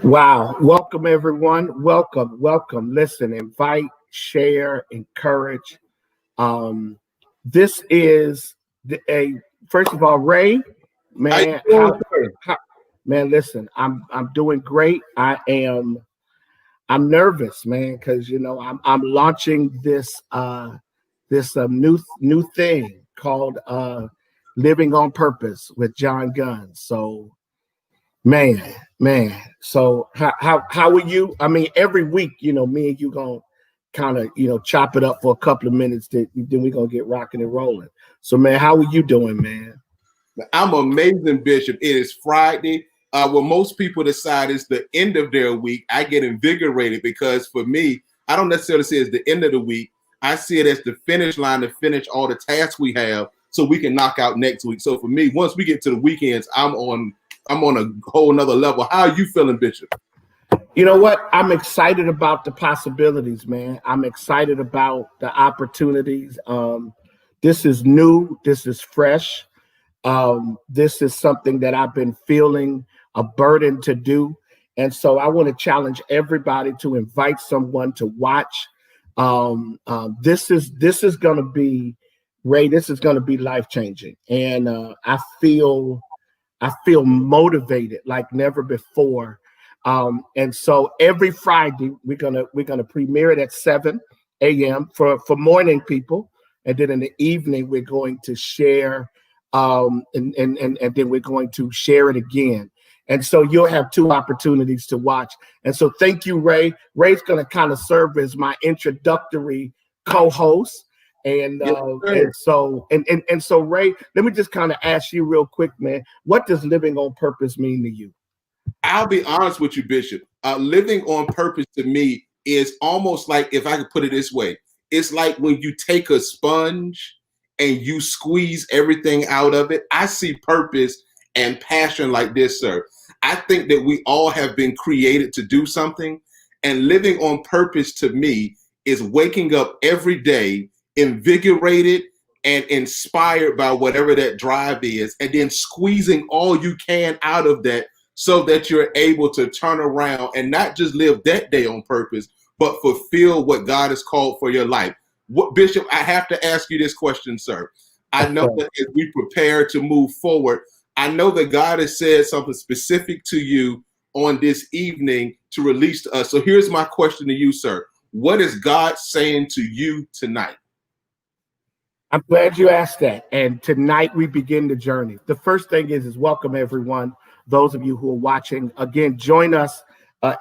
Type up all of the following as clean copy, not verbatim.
Wow. Welcome, everyone. Welcome. Listen, invite, share, encourage. Um, this is first of all, Ray, How you man, doing, sir? man, listen, I'm doing great. I'm nervous, man, because I'm launching this new thing called Living on Purpose with John Gunn. So Man, man. So how are you? I mean, every week, me and you gonna kind of chop it up for a couple of minutes. Then we gonna get rocking and rolling. So man, how are you doing, man? I'm amazing, Bishop. It is Friday. Well, most people decide it's the end of their week. I get invigorated because for me, I don't necessarily see it as the end of the week. I see it as the finish line to finish all the tasks we have so we can knock out next week. So for me, once we get to the weekends, I'm on a whole nother level. How are you feeling, Bishop? You know what? I'm excited about the possibilities, man. I'm excited about the opportunities. This is new. This is fresh. This is something that I've been feeling a burden to do. And so I want to challenge everybody to invite someone to watch. This is going to be, Ray, this is going to be life changing. And I feel motivated like never before. And so every Friday we're gonna premiere it at 7 a.m. for morning people, and then in the evening we're going to share, and then we're going to share it again. And so you'll have two opportunities to watch. And so thank you, Ray. Ray's going to kind of serve as my introductory co-host. And Yes, and sir. so and so Ray, let me just kind of ask you real quick, man. What does living on purpose mean to you? I'll be honest with you, Bishop. Living on purpose to me is almost like, if I could put it this way, it's like when you take a sponge and you squeeze everything out of it. I see purpose and passion like this, sir. I think that we all have been created to do something, and living on purpose to me is waking up every day invigorated and inspired by whatever that drive is, and then squeezing all you can out of that so that you're able to turn around and not just live that day on purpose, but fulfill what God has called for your life. What, Bishop, I have to ask you this question, sir. I know Okay. that as we prepare to move forward, I know that God has said something specific to you on this evening to release to us. So here's my question to you, sir. What is God saying to you tonight? I'm glad you asked that. And tonight we begin the journey. The first thing is welcome everyone. Those of you who are watching, again, join us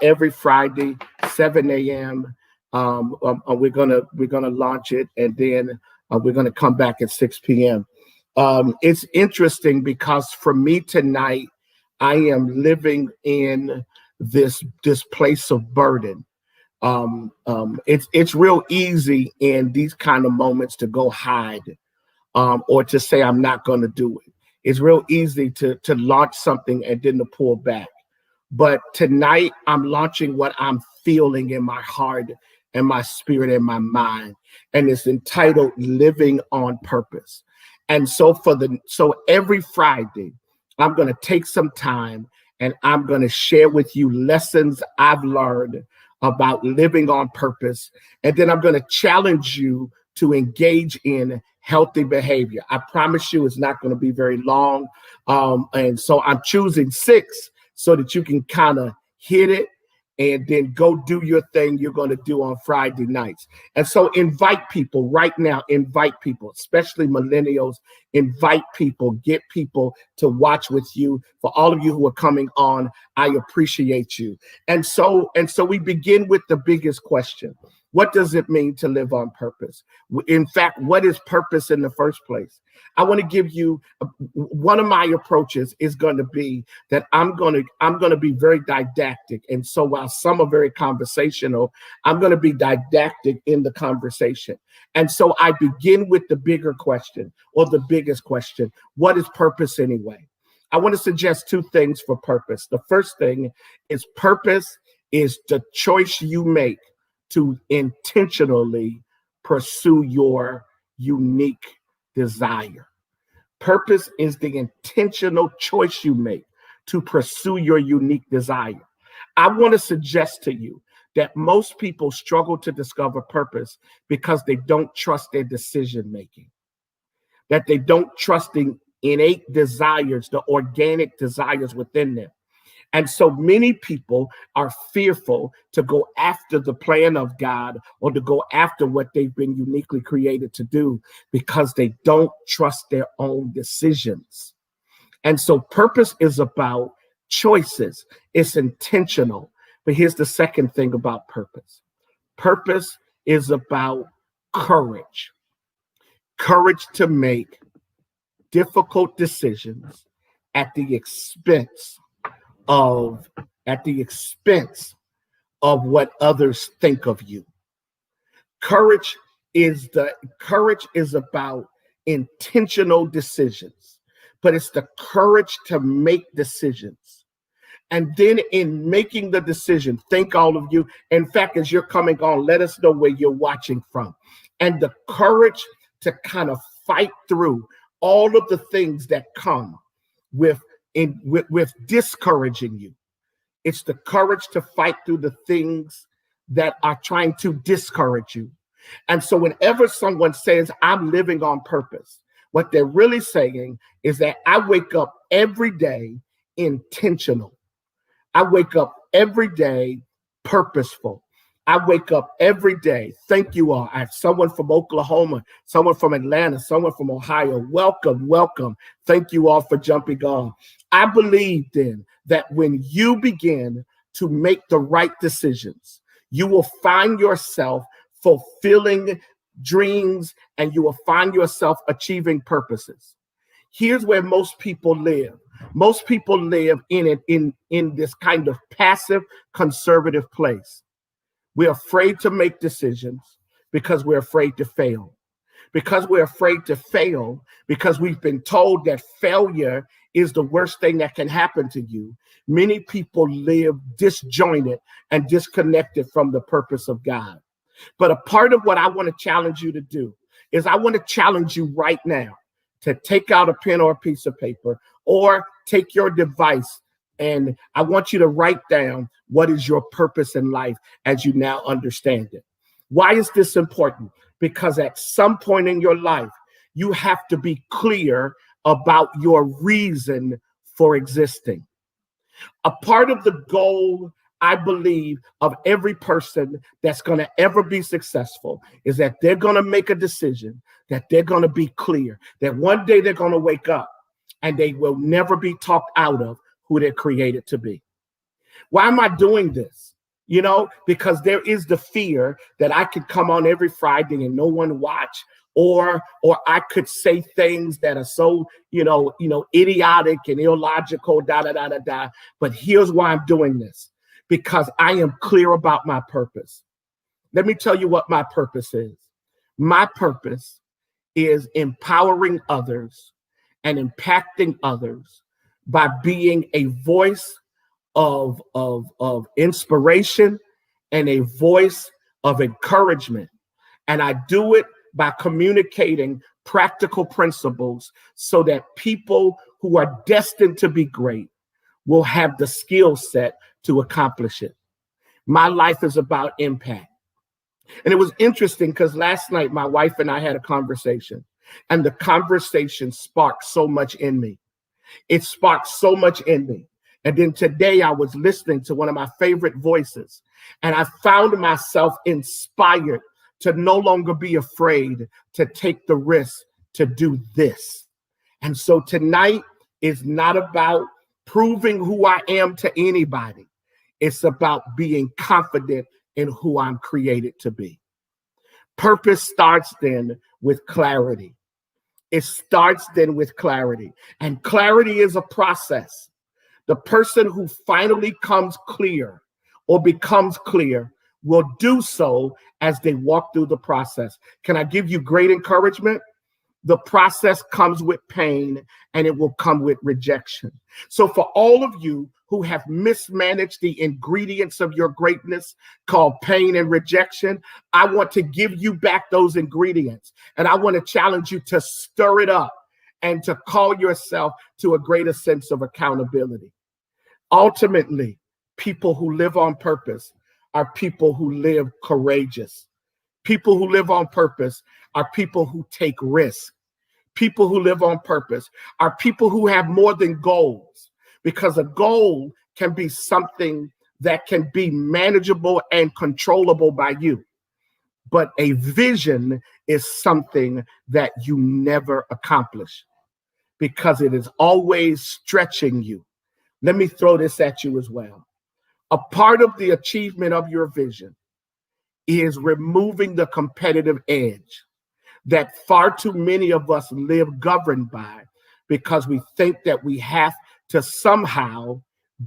every Friday, 7 a.m. We're gonna launch it, and then we're gonna come back at 6 p.m. It's interesting because for me tonight, I am living in this place of burden. It's real easy in these kind of moments to go hide, or to say I'm not going to do it. It's real easy to launch something and then to pull back. But tonight I'm launching what I'm feeling in my heart and my spirit and my mind, and it's entitled "Living on Purpose." And so every Friday I'm going to take some time and I'm going to share with you lessons I've learned about living on purpose. And then I'm going to challenge you to engage in healthy behavior. I promise you it's not going to be very long. And so I'm choosing 6 so that you can kind of hit it and then go do your thing you're going to do on Friday nights. And so invite people right now, invite people, especially millennials, invite people, get people to watch with you. For all of you who are coming on, I appreciate you. And so we begin with the biggest question. What does it mean to live on purpose? In fact, what is purpose in the first place? I want to give you one of my approaches is going to be that I'm going to be very didactic. And so while some are very conversational, I'm going to be didactic in the conversation. And so I begin with the bigger question, or the biggest question. What is purpose anyway? I want to suggest 2 things for purpose. The first thing is purpose is the choice you make to intentionally pursue your unique desire. Purpose is the intentional choice you make to pursue your unique desire. I want to suggest to you that most people struggle to discover purpose because they don't trust their decision making, that they don't trust the innate desires, the organic desires within them. And so many people are fearful to go after the plan of God or to go after what they've been uniquely created to do because they don't trust their own decisions. And so purpose is about choices. It's intentional. But here's the second thing about purpose. Purpose is about courage. Courage to make difficult decisions at the expense of what others think of you. Courage is about intentional decisions, but it's the courage to make decisions. And then in making the decision, thank all of you. In fact, as you're coming on, let us know where you're watching from. And the courage to kind of fight through all of the things that come with discouraging you. It's the courage to fight through the things that are trying to discourage you. And so whenever someone says, I'm living on purpose, what they're really saying is that I wake up every day intentional. I wake up every day purposeful. I wake up every day. Thank you all. I have someone from Oklahoma, someone from Atlanta, someone from Ohio. Welcome, welcome. Thank you all for jumping on. I believe then that when you begin to make the right decisions, you will find yourself fulfilling dreams and you will find yourself achieving purposes. Here's where most people live. Most people live in this kind of passive conservative place. We're afraid to make decisions because we're afraid to fail. Because we're afraid to fail, because we've been told that failure is the worst thing that can happen to you. Many people live disjointed and disconnected from the purpose of God. But a part of what I want to challenge you to do is I want to challenge you right now to take out a pen or a piece of paper or take your device. And I want you to write down what is your purpose in life as you now understand it. Why is this important? Because at some point in your life, you have to be clear about your reason for existing. A part of the goal, I believe, of every person that's going to ever be successful is that they're going to make a decision, that they're going to be clear, that one day they're going to wake up and they will never be talked out of who they're created to be. Why am I doing this? Because there is the fear that I could come on every Friday and no one watch, or I could say things that are so, idiotic and illogical, But here's why I'm doing this, because I am clear about my purpose. Let me tell you what my purpose is. My purpose is empowering others and impacting others by being a voice of inspiration and a voice of encouragement. And I do it by communicating practical principles so that people who are destined to be great will have the skill set to accomplish it. My life is about impact. And it was interesting because last night my wife and I had a conversation, and the conversation sparked so much in me. It sparked so much in me. And then today I was listening to one of my favorite voices, and I found myself inspired to no longer be afraid to take the risk to do this. And so tonight is not about proving who I am to anybody. It's about being confident in who I'm created to be. Purpose starts then with clarity. It starts then with clarity. And clarity is a process. The person who finally comes clear or becomes clear will do so as they walk through the process. Can I give you great encouragement? The process comes with pain and it will come with rejection. So for all of you who have mismanaged the ingredients of your greatness called pain and rejection, I want to give you back those ingredients. And I want to challenge you to stir it up and to call yourself to a greater sense of accountability. Ultimately, People who live on purpose are people who live courageous. People who live on purpose are people who take risks. People who live on purpose are people who have more than goals, because a goal can be something that can be manageable and controllable by you. But a vision is something that you never accomplish because it is always stretching you. Let me throw this at you as well. A part of the achievement of your vision is removing the competitive edge that far too many of us live governed by, because we think that we have to somehow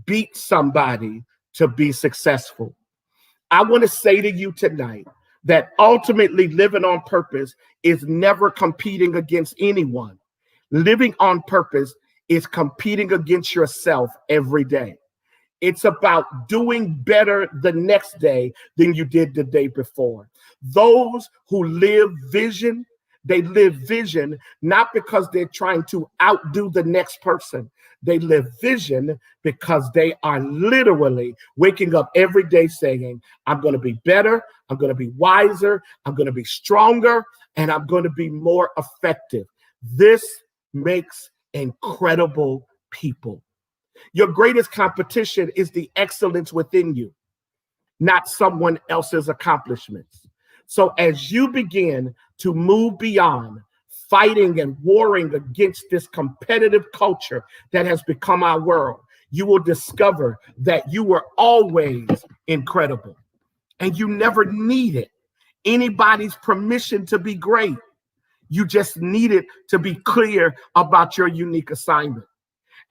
beat somebody to be successful. I want to say to you tonight that ultimately living on purpose is never competing against anyone. Living on purpose is competing against yourself every day. It's about doing better the next day than you did the day before. Those who live vision, they live vision not because they're trying to outdo the next person. They live vision because they are literally waking up every day saying, I'm going to be better, I'm going to be wiser, I'm going to be stronger, and I'm going to be more effective. This makes incredible people. Your greatest competition is the excellence within you, not someone else's accomplishments. So as you begin to move beyond fighting and warring against this competitive culture that has become our world, you will discover that you were always incredible and you never needed anybody's permission to be great. You just needed to be clear about your unique assignment.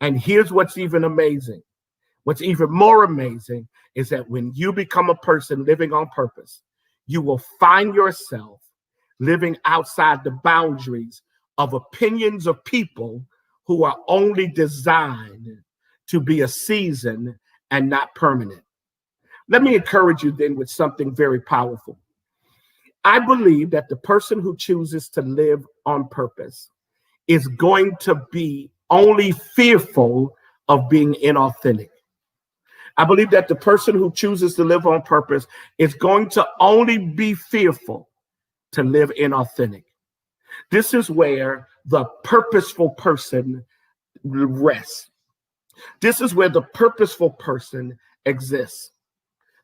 And here's what's even amazing. What's even more amazing is that when you become a person living on purpose, you will find yourself living outside the boundaries of opinions of people who are only designed to be a season and not permanent. Let me encourage you then with something very powerful. I believe that the person who chooses to live on purpose is going to be only fearful of being inauthentic. I believe that the person who chooses to live on purpose is going to only be fearful to live inauthentic. This is where the purposeful person rests. This is where the purposeful person exists.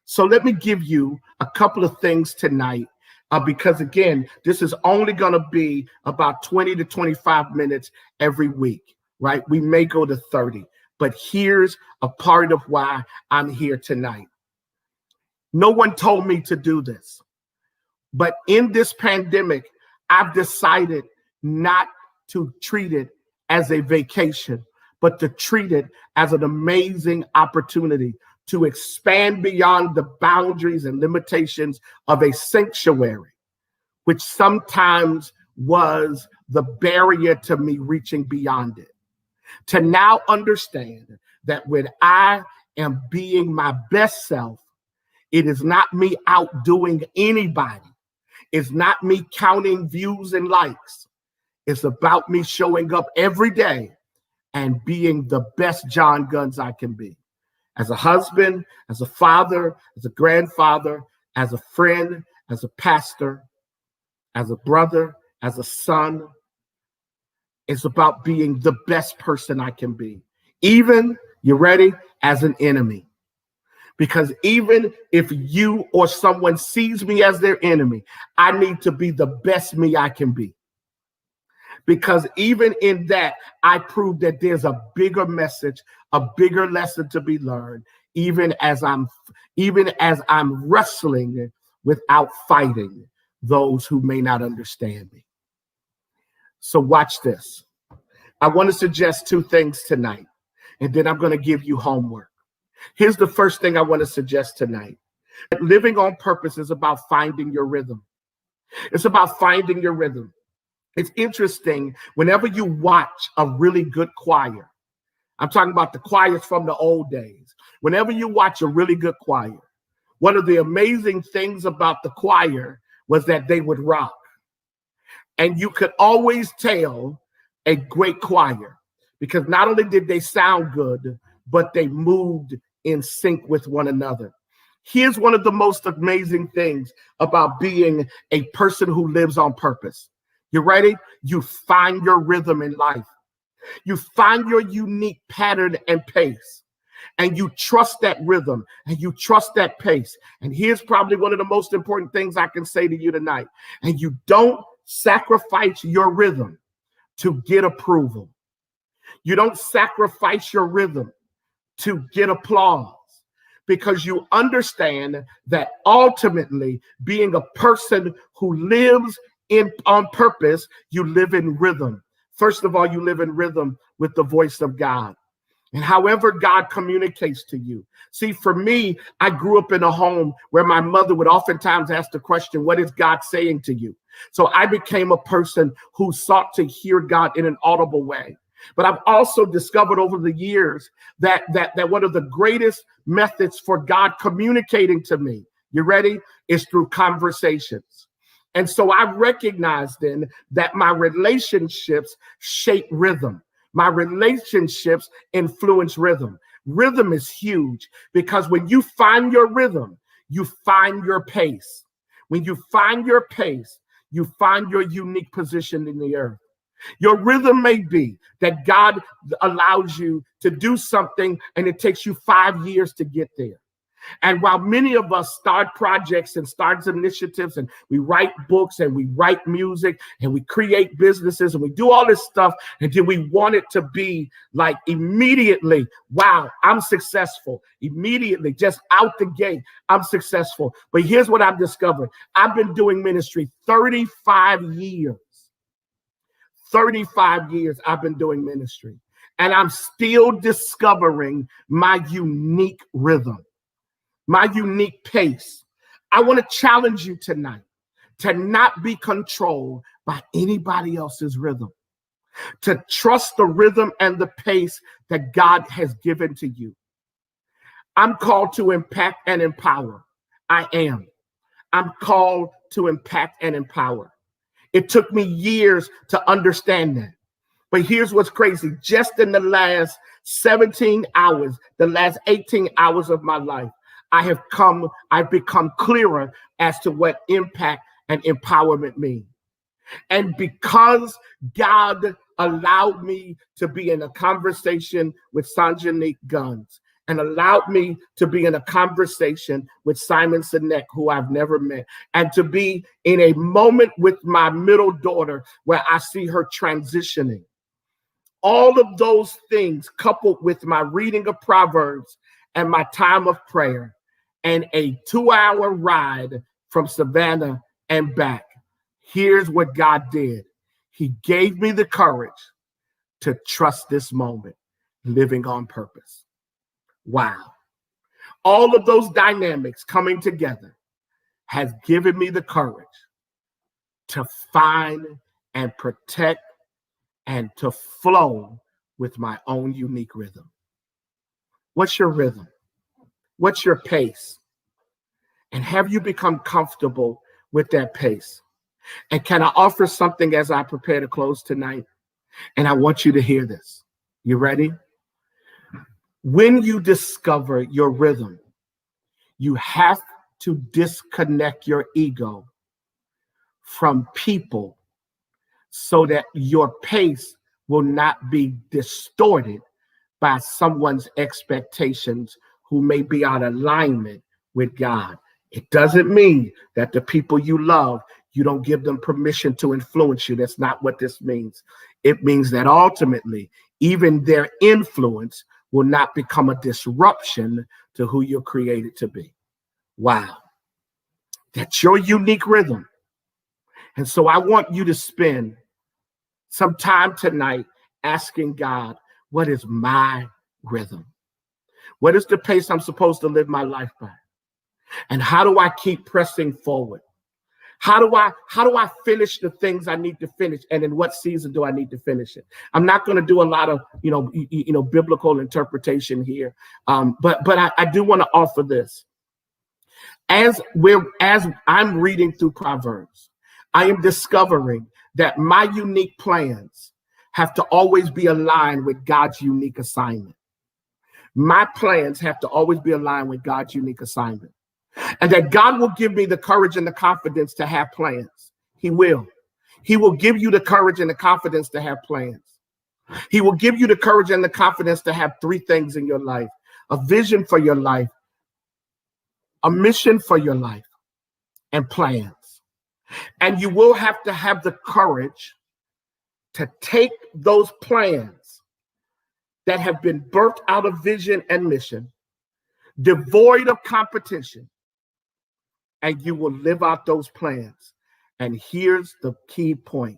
So let me give you a couple of things tonight, because again, this is only going to be about 20 to 25 minutes every week, right? We may go to 30, but here's a part of why I'm here tonight. No one told me to do this, but in this pandemic, I've decided not to treat it as a vacation, but to treat it as an amazing opportunity to expand beyond the boundaries and limitations of a sanctuary, which sometimes was the barrier to me reaching beyond it. To now understand that when I am being my best self, it is not me outdoing anybody. It's not me counting views and likes. It's about me showing up every day and being the best John Guns I can be. As a husband, as a father, as a grandfather, as a friend, as a pastor, as a brother, as a son. It's about being the best person I can be. Even, you ready, as an enemy. Because even if you or someone sees me as their enemy, I need to be the best me I can be. Because even in that, I prove that there's a bigger message, a bigger lesson to be learned, even as I'm wrestling without fighting those who may not understand me. So watch this. I want to suggest two things tonight, and then I'm going to give you homework. Here's the first thing I want to suggest tonight. Living on purpose is about finding your rhythm. It's about finding your rhythm. It's interesting, whenever you watch a really good choir, I'm talking about the choirs from the old days. Whenever you watch a really good choir, one of the amazing things about the choir was that they would rock. And you could always tell a great choir because not only did they sound good, but they moved in sync with one another. Here's one of the most amazing things about being a person who lives on purpose. You ready? You find your rhythm in life. You find your unique pattern and pace, and you trust that rhythm and you trust that pace. And here's probably one of the most important things I can say to you tonight. And you don't sacrifice your rhythm to get approval. You don't sacrifice your rhythm to get applause, because you understand that ultimately, being a person who lives on purpose, you live in rhythm. First of all, you live in rhythm with the voice of God. And however God communicates to you. See, for me, I grew up in a home where my mother would oftentimes ask the question, what is God saying to you? So I became a person who sought to hear God in an audible way. But I've also discovered over the years that one of the greatest methods for God communicating to me, you ready, is through conversations. And so I recognized then that my relationships shape rhythm. My relationships influence rhythm. Rhythm is huge, because when you find your rhythm, you find your pace. When you find your pace, you find your unique position in the earth. Your rhythm may be that God allows you to do something and it takes you 5 years to get there. And while many of us start projects and start initiatives, and we write books and we write music and we create businesses and we do all this stuff, and then we want it to be like immediately, wow, I'm successful. Immediately, just out the gate, I'm successful. But here's what I've discovered. I've been doing ministry 35 years. 35 years I've been doing ministry, and I'm still discovering my unique rhythm, my unique pace. I want to challenge you tonight to not be controlled by anybody else's rhythm, to trust the rhythm and the pace that God has given to you. I'm called to impact and empower. I am. I'm called to impact and empower. It took me years to understand that. But here's what's crazy. Just in the last 17 hours, the last 18 hours of my life, I've become clearer as to what impact and empowerment mean. And because God allowed me to be in a conversation with Sanjanique Guns, and allowed me to be in a conversation with Simon Sinek, who I've never met, and to be in a moment with my middle daughter where I see her transitioning. All of those things, coupled with my reading of Proverbs and my time of prayer and a 2-hour ride from Savannah and back, here's what God did. He gave me the courage to trust this moment, living on purpose. Wow. All of those dynamics coming together has given me the courage to find and protect and to flow with my own unique rhythm. What's your rhythm? What's your pace? And have you become comfortable with that pace? And can I offer something as I prepare to close tonight? And I want you to hear this. You ready? When you discover your rhythm, you have to disconnect your ego from people so that your pace will not be distorted by someone's expectations who may be out of alignment with God. It doesn't mean that the people you love, you don't give them permission to influence you. That's not what this means. It means that ultimately, even their influence will not become a disruption to who you're created to be. Wow. That's your unique rhythm. And so I want you to spend some time tonight asking God, what is my rhythm? What is the pace I'm supposed to live my life by? And how do I keep pressing forward? How do I finish the things I need to finish? And in what season do I need to finish it? I'm not going to do a lot of, biblical interpretation here. But I do want to offer this. As I'm reading through Proverbs, I am discovering that my unique plans have to always be aligned with God's unique assignment. My plans have to always be aligned with God's unique assignment. And that God will give me the courage and the confidence to have plans. He will. He will give you the courage and the confidence to have plans. He will give you the courage and the confidence to have three things in your life: a vision for your life, a mission for your life, and plans. And you will have to have the courage to take those plans that have been birthed out of vision and mission, devoid of competition, and you will live out those plans. And here's the key point: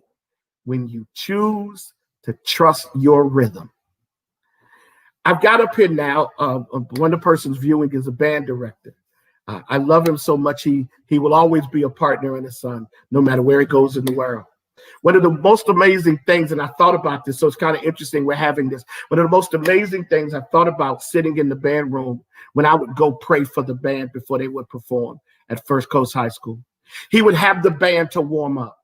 when you choose to trust your rhythm. I've got up here now, one of the persons viewing is a band director. I love him so much. He will always be a partner in the sun, no matter where he goes in the world. One of the most amazing things, and I thought about this, so it's kind of interesting we're having this. One of the most amazing things I thought about sitting in the band room when I would go pray for the band before they would perform at First Coast High School. He would have the band to warm up.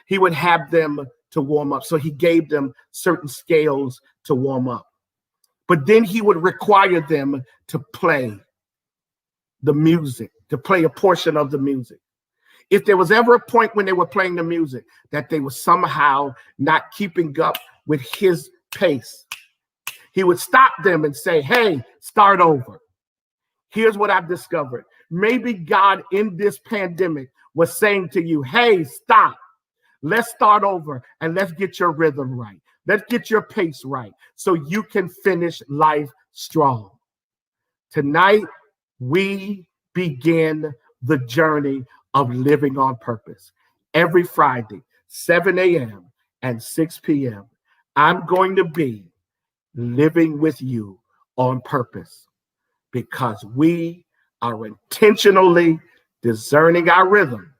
He would have them to warm up. So he gave them certain scales to warm up. But then he would require them to play the music, to play a portion of the music. If there was ever a point when they were playing the music that they were somehow not keeping up with his pace, he would stop them and say, hey, start over. Here's what I've discovered. Maybe God in this pandemic was saying to you, hey, stop. Let's start over and let's get your rhythm right. Let's get your pace right so you can finish life strong. Tonight, we begin the journey of living on purpose. Every Friday, 7 a.m. and 6 p.m., I'm going to be living with you on purpose because we are intentionally discerning our rhythm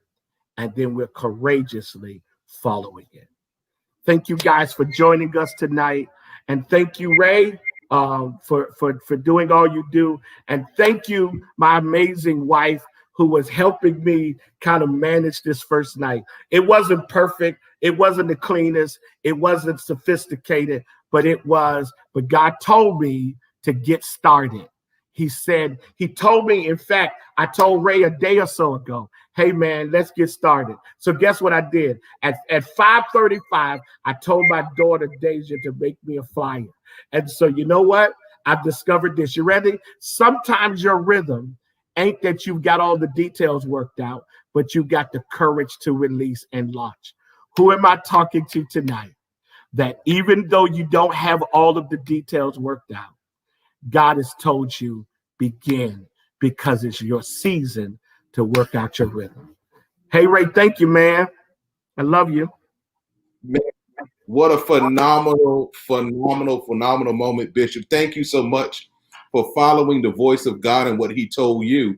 and then we're courageously following it. Thank you guys for joining us tonight. And thank you, Ray, for doing all you do. And thank you, my amazing wife, who was helping me kind of manage this first night. It wasn't perfect. It wasn't the cleanest. It wasn't sophisticated, but God told me to get started. He told me, in fact, I told Ray a day or so ago, hey man, let's get started. So guess what I did? At 5:35, I told my daughter Deja to make me a flyer. And so you know what? I've discovered this. You ready? Sometimes your rhythm ain't that you've got all the details worked out, but you got the courage to release and launch. Who am I talking to tonight? That even though you don't have all of the details worked out, God has told you begin because it's your season to work out your rhythm. Hey, Ray, thank you, man. I love you. Man, what a phenomenal moment, Bishop. Thank you so much for following the voice of God and what he told you,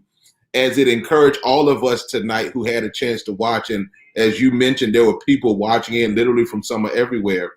as it encouraged all of us tonight who had a chance to watch. And as you mentioned, there were people watching in literally from somewhere everywhere.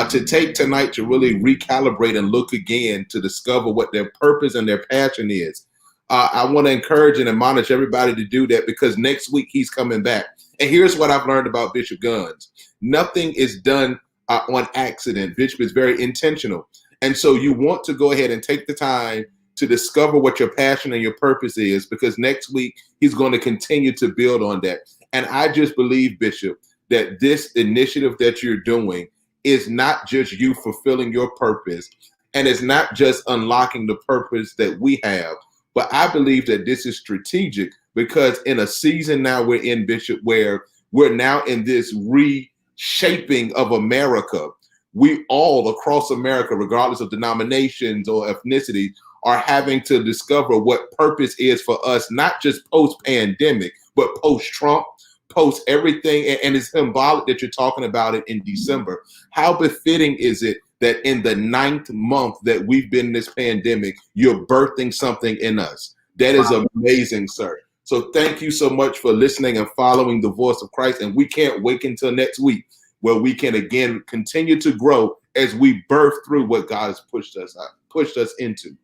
To take tonight to really recalibrate and look again to discover what their purpose and their passion is. I want to encourage and admonish everybody to do that because next week he's coming back. And here's what I've learned about Bishop Guns. Nothing is done on accident. Bishop is very intentional. And so you want to go ahead and take the time to discover what your passion and your purpose is, because next week he's going to continue to build on that. And I just believe, Bishop, that this initiative that you're doing is not just you fulfilling your purpose, and it's not just unlocking the purpose that we have, but I believe that this is strategic because in a season now we're in, Bishop, where we're now in this reshaping of America. We all across America, regardless of denominations or ethnicity, are having to discover what purpose is for us, not just post-pandemic, but post-Trump, post everything. And it's symbolic that you're talking about it in December. How befitting is it that in the 9th month that we've been in this pandemic, you're birthing something in us? That is amazing, sir. So thank you so much for listening and following the voice of Christ. And we can't wait until next week where we can again continue to grow as we birth through what God has pushed us into.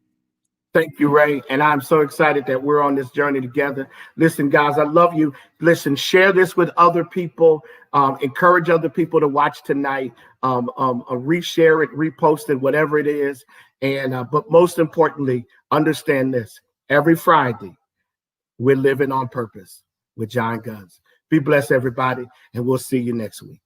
Thank you, Ray. And I'm so excited that we're on this journey together. Listen, guys, I love you. Listen, share this with other people. Encourage other people to watch tonight. Reshare it, repost it, whatever it is. And but most importantly, understand this: every Friday, we're living on purpose with John Guns. Be blessed, everybody, and we'll see you next week.